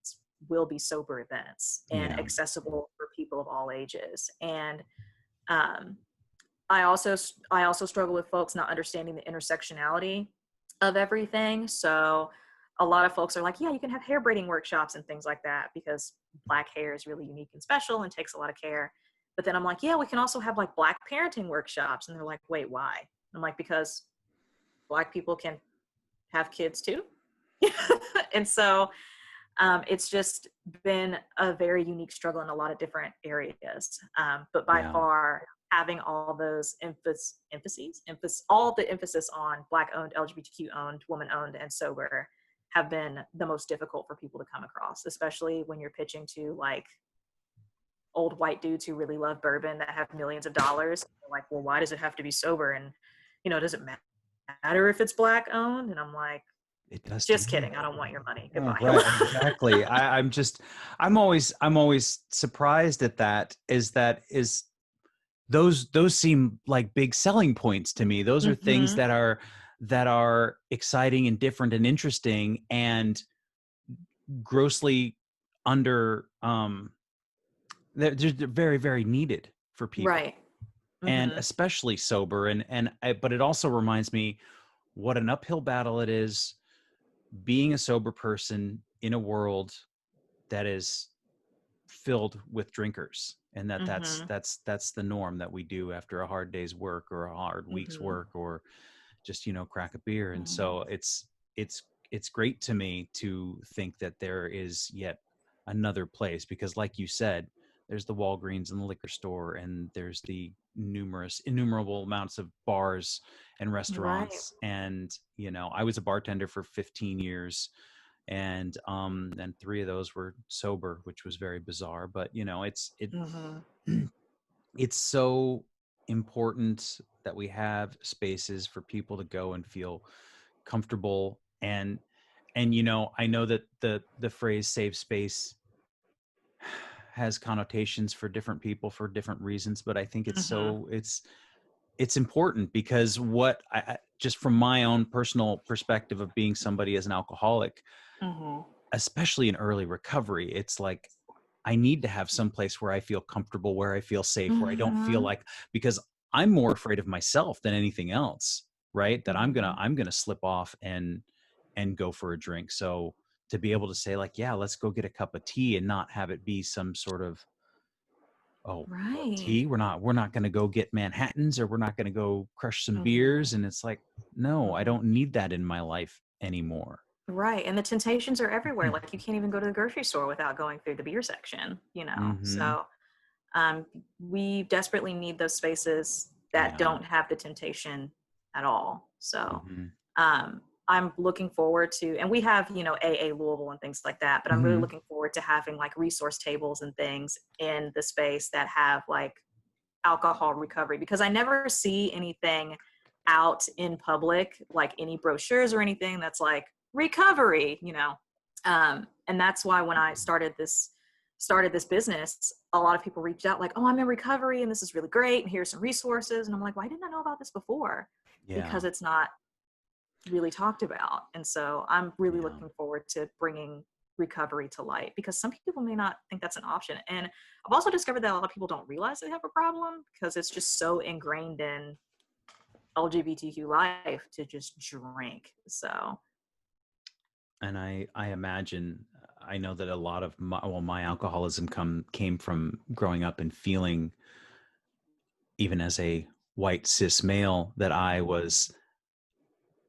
will be sober events and accessible for people of all ages. And I also struggle with folks not understanding the intersectionality of everything. So a lot of folks are like, yeah, you can have hair braiding workshops and things like that because Black hair is really unique and special and takes a lot of care. But then I'm like, yeah, we can also have like Black parenting workshops. And they're like, wait, why? I'm like, because Black people can have kids too. And so it's just been a very unique struggle in a lot of different areas. But by far, having all those all the emphasis on Black owned, LGBTQ owned, woman owned, and sober have been the most difficult for people to come across, especially when you're pitching to like old white dudes who really love bourbon that have millions of dollars. They're like, well, why does it have to be sober? And, you know, does it matter if it's Black owned? And I'm like, it does. Just kidding. I don't want your money. Goodbye. Right, exactly. I'm always surprised at that. Those seem like big selling points to me. Those are things that are exciting and different and interesting and grossly under, they're very, very needed for people. Right. And especially sober. But it also reminds me what an uphill battle it is being a sober person in a world that is filled with drinkers, and that's the norm that we do after a hard day's work or a hard week's work or just, you know, crack a beer. And so it's great to me to think that there is yet another place, because like you said, there's the Walgreens and the liquor store, and there's the innumerable amounts of bars and restaurants. And, you know, I was a bartender for 15 years and 3 of those were sober, which was very bizarre. But, you know, it's so important that we have spaces for people to go and feel comfortable. And, you know, I know that the phrase safe space has connotations for different people for different reasons, but I think it's it's important, because what I just from my own personal perspective of being somebody as an alcoholic, especially in early recovery, it's like I need to have some place where I feel comfortable, where I feel safe, where I don't feel like, because I'm more afraid of myself than anything else, right? That I'm gonna slip off and go for a drink. So to be able to say like, yeah, let's go get a cup of tea and not have it be some sort of, tea. We're not going to go get Manhattans, or we're not going to go crush some beers. And it's like, no, I don't need that in my life anymore. Right. And the temptations are everywhere. Like you can't even go to the grocery store without going through the beer section, you know? So we desperately need those spaces that Yeah. don't have the temptation at all. So Mm-hmm. I'm looking forward to, and we have, AA Louisville and things like that, but I'm really Mm-hmm. looking forward to having like resource tables and things in the space that have like alcohol recovery, because I never see anything out in public, like any brochures or anything that's like recovery, and that's why when I started this business, a lot of people reached out like, oh, I'm in recovery and this is really great and here's some resources, and I'm like, why didn't I know about this before? Yeah. Because it's not really talked about. And so I'm really Yeah. looking forward to bringing recovery to light, because some people may not think that's an option. And I've also discovered that a lot of people don't realize they have a problem because it's just so ingrained in LGBTQ life to just drink. So. And I imagine, I know that a lot of my alcoholism came from growing up and feeling, even as a white cis male, that I was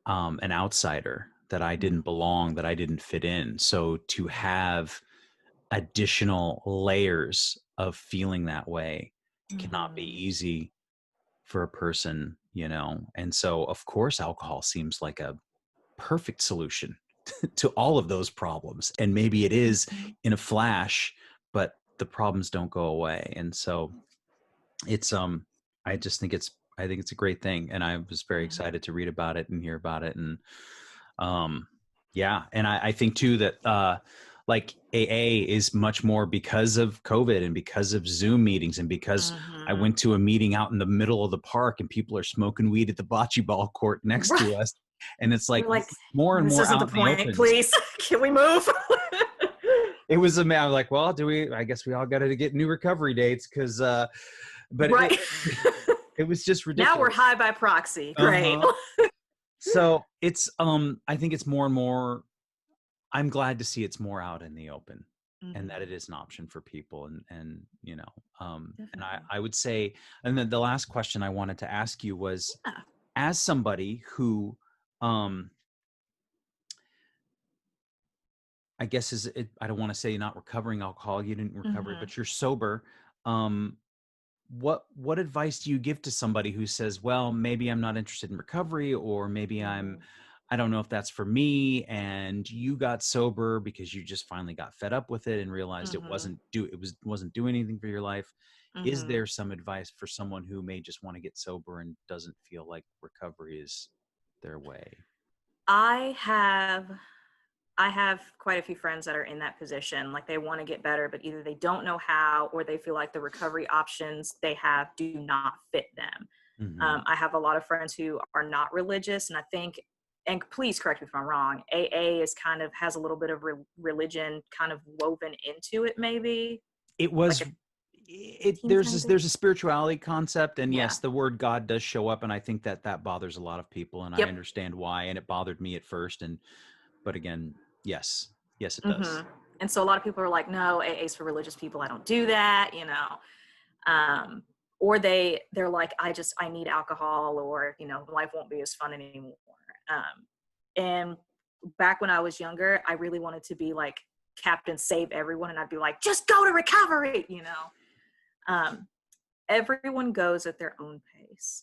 an outsider, that I didn't belong, that I didn't fit in. So to have additional layers of feeling that way cannot be easy for a person, and so of course alcohol seems like a perfect solution to all of those problems. And maybe it is in a flash, but the problems don't go away. And so it's I just think I think it's a great thing, and I was very excited to read about it and hear about it. And yeah, and I think too that like AA is much more because of COVID and because of Zoom meetings, and because I went to a meeting out in the middle of the park and people are smoking weed at the bocce ball court next to us. And it's like, Like, more and this more isn't out the in the point, open. please. Can we move? It was a man like, well, I guess we all got to get new recovery dates, because but Right. it was just ridiculous. Now we're high by proxy. Great. So it's I think it's more and more, I'm glad to see it's more out in the open, and that it is an option for people. And and I would say, and then the last question I wanted to ask you was, as somebody who I guess I don't want to say not recovering alcohol, you didn't recover, but you're sober. What advice do you give to somebody who says, well, maybe I'm not interested in recovery, or maybe I don't know if that's for me, and you got sober because you just finally got fed up with it and realized it wasn't doing anything for your life. Is there some advice for someone who may just want to get sober and doesn't feel like recovery is their way? I have quite a few friends that are in that position. Like, they want to get better, but either they don't know how, or they feel like the recovery options they have do not fit them. I have a lot of friends who are not religious, and I think, and please correct me if I'm wrong, AA is has a little bit of religion kind of woven into it, maybe. It was, like there's a spirituality concept, and Yeah. yes, the word God does show up, and I think that bothers a lot of people, and I understand why, and it bothered me at first, but again, yes, it does. And so a lot of people are like, no, AA is for religious people, I don't do that, or they're like, I need alcohol, or life won't be as fun anymore. And back when I was younger, I really wanted to be like Captain Save Everyone, and I'd be like, just go to recovery. Everyone goes at their own pace.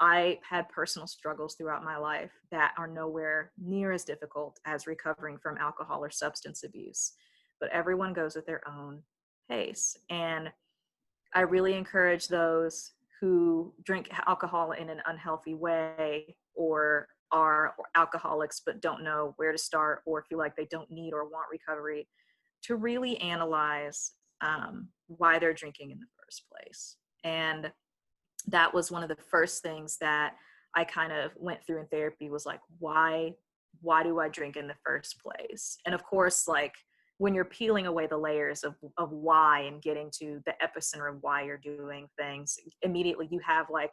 I had personal struggles throughout my life that are nowhere near as difficult as recovering from alcohol or substance abuse, but everyone goes at their own pace. And I really encourage those who drink alcohol in an unhealthy way, or are alcoholics but don't know where to start, or feel like they don't need or want recovery, to really analyze why they're drinking in the first place. And that was one of the first things that I kind of went through in therapy, was like, why do I drink in the first place? And of course, like, when you're peeling away the layers of why and getting to the epicenter of why you're doing things, immediately you have like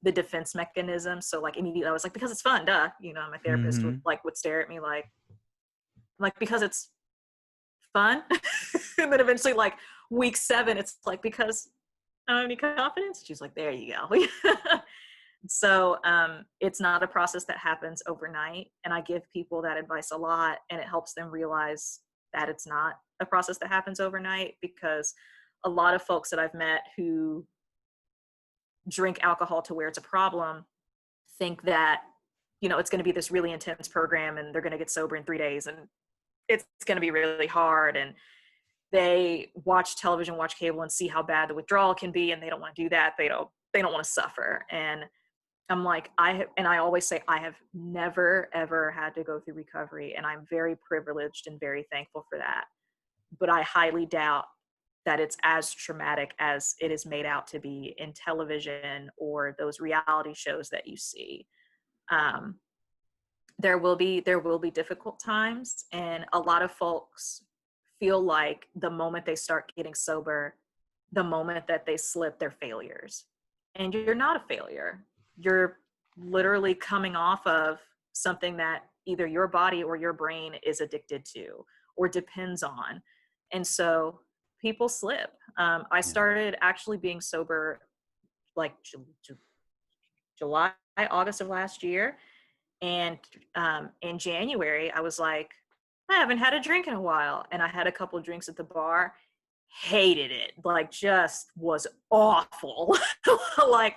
the defense mechanism. So like immediately I was like, because it's fun, duh. My therapist would stare at me like because it's fun. And then eventually, like week 7, it's like, because I don't have any confidence. She's like, there you go. So it's not a process that happens overnight. And I give people that advice a lot, and it helps them realize that it's not a process that happens overnight, because a lot of folks that I've met who drink alcohol to where it's a problem think that, you know, it's going to be this really intense program and they're going to get sober in 3 days and it's going to be really hard. And they watch television, watch cable, and see how bad the withdrawal can be, and they don't want to do that. They don't want to suffer. And I'm like, I always say I have never ever had to go through recovery, and I'm very privileged and very thankful for that. But I highly doubt that it's as traumatic as it is made out to be in television or those reality shows that you see. There will be difficult times, and a lot of folks feel like the moment they start getting sober, the moment that they slip, they're failures. And you're not a failure. You're literally coming off of something that either your body or your brain is addicted to or depends on. And so people slip. I started actually being sober like July, August of last year. And in January, I was like, I haven't had a drink in a while. And I had a couple of drinks at the bar, hated it, like just was awful. Like,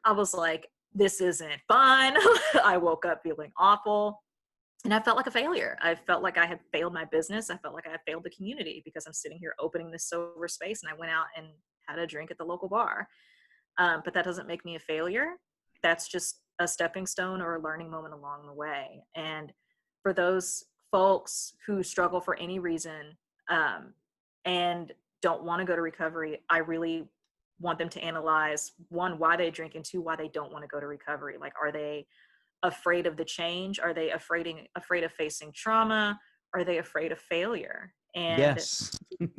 I was like, this isn't fun. I woke up feeling awful. And I felt like a failure. I felt like I had failed my business. I felt like I had failed the community because I'm sitting here opening this sober space, and I went out and had a drink at the local bar. But that doesn't make me a failure. That's just a stepping stone or a learning moment along the way. And for those folks who struggle for any reason and don't want to go to recovery, I really want them to analyze, one, why they drink, and two, why they don't want to go to recovery. Like, are they afraid of the change? Are they afraid of facing trauma? Are they afraid of failure? And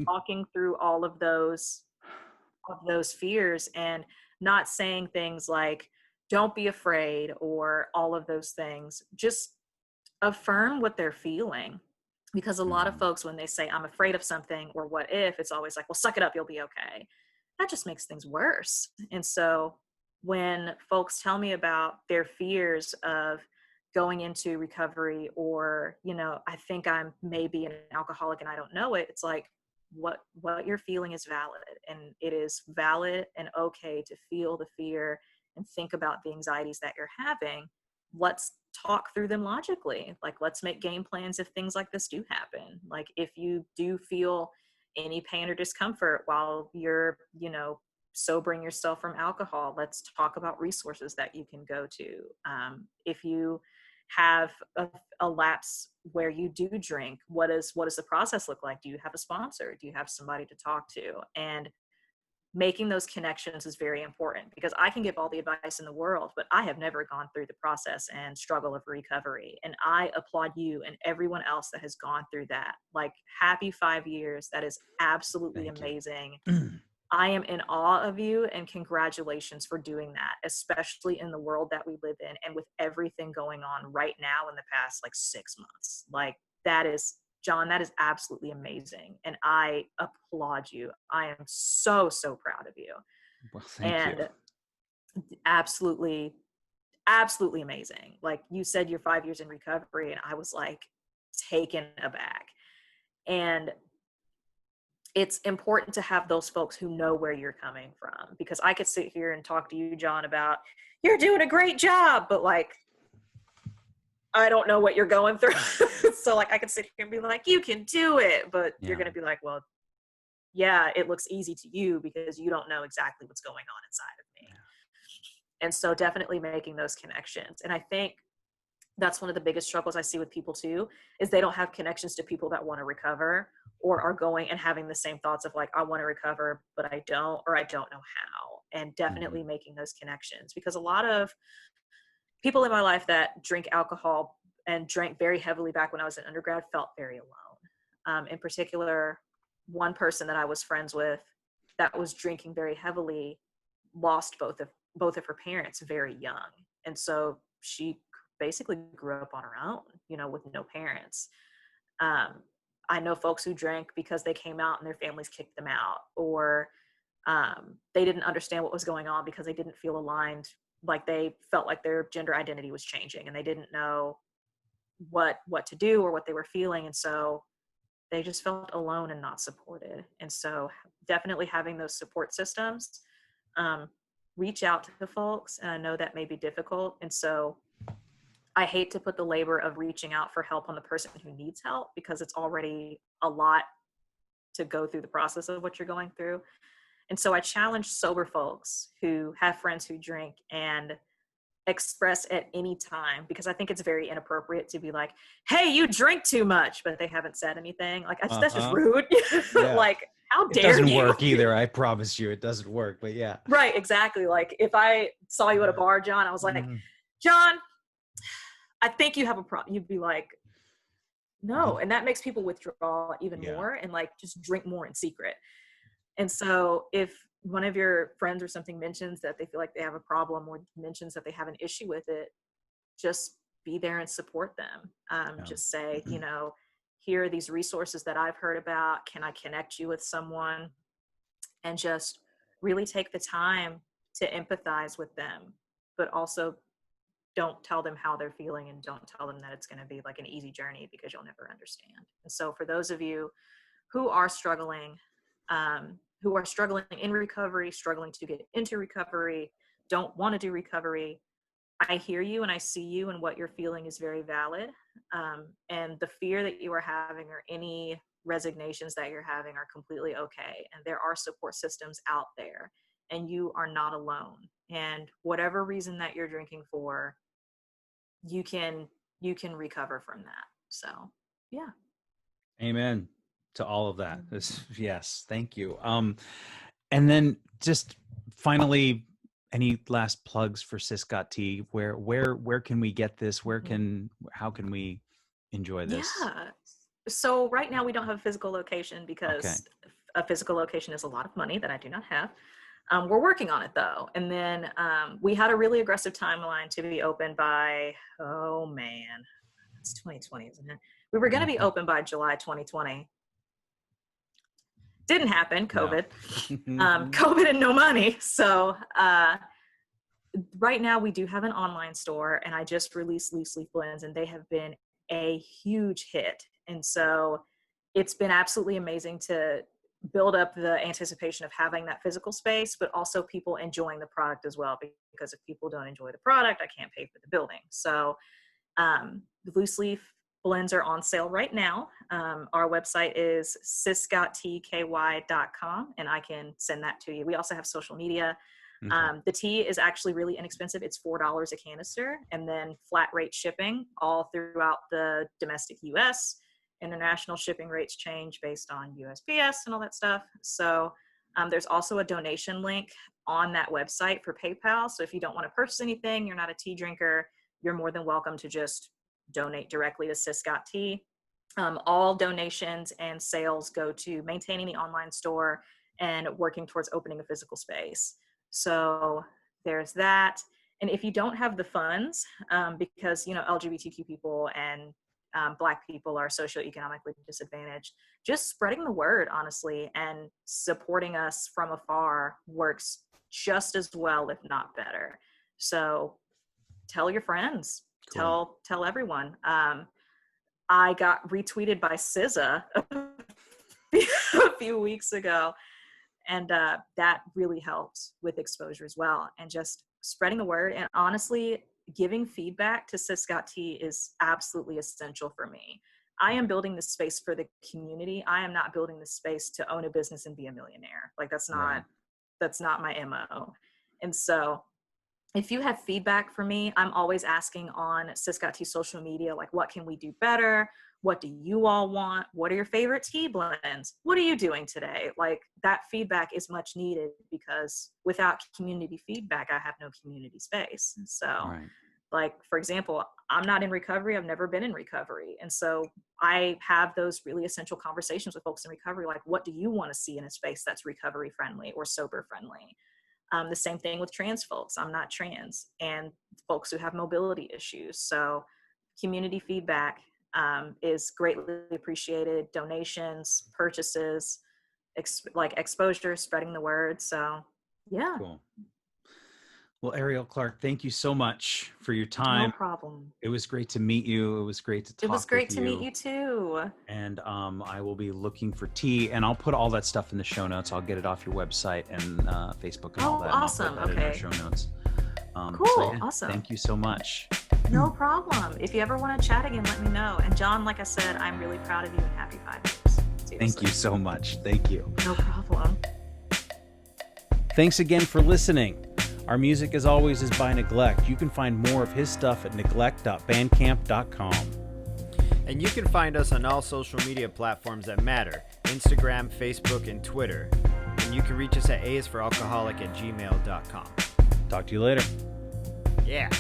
talking through all of those fears, and not saying things like, don't be afraid, or all of those things. Just affirm what they're feeling. Because a lot of folks, when they say, I'm afraid of something, or what if, it's always like, well, suck it up, you'll be okay. That just makes things worse. And so when folks tell me about their fears of going into recovery, or, you know, I think I'm maybe an alcoholic and I don't know it, it's like, what you're feeling is valid, and it is valid and okay to feel the fear and think about the anxieties that you're having. Let's talk through them logically. Like, let's make game plans if things like this do happen. Like, if you do feel any pain or discomfort while you're, you know, sobering yourself from alcohol, let's talk about resources that you can go to. If you have a lapse where you do drink, what does the process look like? Do you have a sponsor? Do you have somebody to talk to? And making those connections is very important, because I can give all the advice in the world, but I have never gone through the process and struggle of recovery. And I applaud you and everyone else that has gone through that. Like, happy 5 years. That is absolutely amazing. I am in awe of you, and congratulations for doing that, especially in the world that we live in and with everything going on right now in the past, like, 6 months. Like, that is, John, that is absolutely amazing. And I applaud you. I am so, so proud of you. Well, thank you. Absolutely, absolutely amazing. Like, you said you're 5 years in recovery, and I was like taken aback. And it's important to have those folks who know where you're coming from, because I could sit here and talk to you, John, about you're doing a great job, but like, I don't know what you're going through. So like, I could sit here and be like, you can do it, but you're going to be like, well, yeah, it looks easy to you because you don't know exactly what's going on inside of me. And so definitely making those connections. And I think that's one of the biggest struggles I see with people too, is they don't have connections to people that want to recover, or are going and having the same thoughts of like, I want to recover, but I don't, or I don't know how. And definitely making those connections, because a lot of people in my life that drink alcohol and drank very heavily back when I was an undergrad felt very alone. In particular, one person that I was friends with that was drinking very heavily lost both of her parents very young. And so she basically grew up on her own, you know, with no parents. I know folks who drank because they came out and their families kicked them out, or they didn't understand what was going on because they didn't feel aligned. Like, they felt like their gender identity was changing and they didn't know what to do or what they were feeling. And so they just felt alone and not supported. And so definitely having those support systems reach out to the folks. And I know that may be difficult. And so I hate to put the labor of reaching out for help on the person who needs help, because it's already a lot to go through the process of what you're going through. And so I challenge sober folks who have friends who drink and express at any time, because I think it's very inappropriate to be like, hey, you drink too much, but they haven't said anything. Like, that's just rude. Yeah. Like, how It dare you? doesn't work either. I promise you it doesn't work, but yeah. Right, exactly. Like, if I saw you at a bar, John, I was like, John, I think you have a problem. You'd be like, no. And that makes people withdraw even more and like just drink more in secret. And so if one of your friends or something mentions that they feel like they have a problem, or mentions that they have an issue with it, just be there and support them. Just say, you know, here are these resources that I've heard about. Can I connect you with someone? And just really take the time to empathize with them, but also don't tell them how they're feeling, and don't tell them that it's going to be like an easy journey, because you'll never understand. And so for those of you who are struggling in recovery, struggling to get into recovery, don't want to do recovery, I hear you and I see you, and what you're feeling is very valid. And the fear that you are having, or any resignations that you're having, are completely okay. And there are support systems out there, and you are not alone. And whatever reason that you're drinking for, you can recover from that. So, yeah. Amen to all of that. Yes, thank you. And then just finally, any last plugs for Sis Got Tea? Where can we get this? How can we enjoy this? Yeah. So right now we don't have a physical location, because a physical location is a lot of money that I do not have. We're working on it though. And then we had a really aggressive timeline to be open by, oh man, it's 2020, isn't it? We were going to be open by July 2020. Didn't happen. COVID. COVID and no money. So right now we do have an online store, and I just released Loose Leaf Blends, and they have been a huge hit. And so it's been absolutely amazing to build up the anticipation of having that physical space, but also people enjoying the product as well, because if people don't enjoy the product, I can't pay for the building. So the Loose Leaf Blends are on sale right now. Our website is sisgottky.com, and I can send that to you. We also have social media. The tea is actually really inexpensive. It's $4 a canister, and then flat rate shipping all throughout the domestic US. International shipping rates change based on USPS and all that stuff. So there's also a donation link on that website for PayPal. So if you don't want to purchase anything, you're not a tea drinker, you're more than welcome to just donate directly to Sis Got Tea. All donations and sales go to maintaining the online store and working towards opening a physical space. So there's that. And if you don't have the funds, because, you know, LGBTQ people and Black people are socioeconomically disadvantaged, just spreading the word, honestly, and supporting us from afar works just as well, if not better. So tell your friends, tell everyone. I got retweeted by SZA a few weeks ago, and that really helped with exposure as well, and just spreading the word. And honestly, giving feedback to Sis Got Tea is absolutely essential for me. I am building this space for the community. I am not building this space to own a business and be a millionaire. Like, that's not my MO. And so if you have feedback for me, I'm always asking on Sis Got Tea social media, like, what can we do better? What do you all want? What are your favorite tea blends? What are you doing today? Like, that feedback is much needed, because without community feedback, I have no community space. So like, for example, I'm not in recovery. I've never been in recovery. And so I have those really essential conversations with folks in recovery. Like, what do you want to see in a space that's recovery friendly or sober friendly? The same thing with trans folks. I'm not trans, and folks who have mobility issues. So community feedback is greatly appreciated. Donations, purchases, like exposure, spreading the word. So yeah. Cool. Well, Arielle Clark, thank you so much for your No time. problem. It was great to meet you. It was great to It was talk great with to meet you. you too. And I will be looking for tea, and I'll put all that stuff in the show notes. I'll get it off your website and Facebook and all that. Awesome. And I'll put that in our show notes. Cool. Awesome. Thank you so much. No problem. If you ever want to chat again, let me know. And John, like I said, I'm really proud of you and happy 5 years. Seriously. Thank you so much. Thank you. No problem. Thanks again for listening. Our music, as always, is by Neglect. You can find more of his stuff at neglect.bandcamp.com. And you can find us on all social media platforms that matter: Instagram, Facebook, and Twitter. And you can reach us at aisforalcoholic@gmail.com. Talk to you later. Yeah.